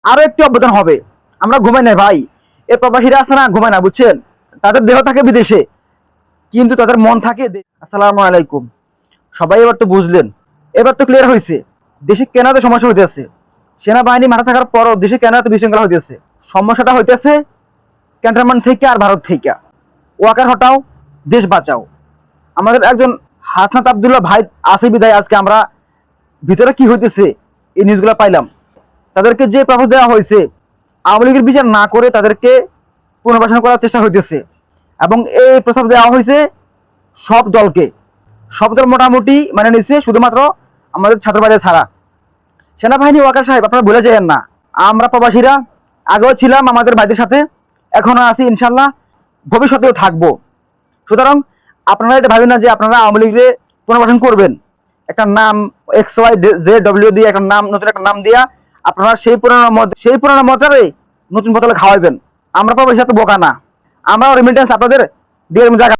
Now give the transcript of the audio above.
আরো একটি অবদান হবে। আমরা ঘুমাই নাই ভাই, এ প্রবাসীরা আছে না, ঘুমায় না, বুঝছেন? তাদের দেহ থাকে বিদেশে, কিন্তু তাদের মন থাকে আসসালামু আলাইকুম। সবাই এবার তো বুঝলেন, এবার তো ক্লিয়ার হয়েছে দেশে কেন এত সমস্যা হইতেছে। সেনাবাহিনী মাঠে থাকার পরও দেশে কেন এত বিশৃঙ্খলা হইতেছে। সমস্যাটা হইতেছে ক্যান্টনমেন্ট থেকে আর ভারত থেকে। ওয়াকার হটাও, দেশ বাঁচাও। আমাদের একজন হাসনাত আবদুল্লাহ ভাই আছে বিদায় আজকে আমরা ভিতরে কি হইতেছে এই নিউজগুলো পাইলাম। তাদেরকে যে প্রপোজ দেওয়া হয়েছে, আওয়ামী লীগের বিচার না করে তাদেরকে পুনর্বাসন করার চেষ্টা হইতেছে, এবং এই প্রস্তাব দেওয়া হয়েছে সব দলকে। সব দল মোটামুটি মানে নিচ্ছে, শুধুমাত্র আমাদের ছাত্রবাদী ছাড়া। সেনাবাহিনী ওয়াকার সাহেব, আপনারা ভুলে যাবেন না, আমরা প্রবাসীরা আগেও ছিলাম আমাদের বাড়ির সাথে, এখনো আছি, ইনশাল্লাহ ভবিষ্যতেও থাকবো। সুতরাং আপনারা এটা ভাবেন না যে আপনারা আওয়ামী লীগের পুনর্বাসন করবেন, একটা নাম এক্স ওয়াই জে ডব্লিউ দিয়ে একটা নাম, নতুন একটা নাম দিয়া আপনারা সেই পুরানো মজারে নতুন বোতলে খাওয়াইবেন। আমরা প্রবাসী এত বোকা না, আমরা রেমিটেন্স আপনাদের দিয়ে জায়গা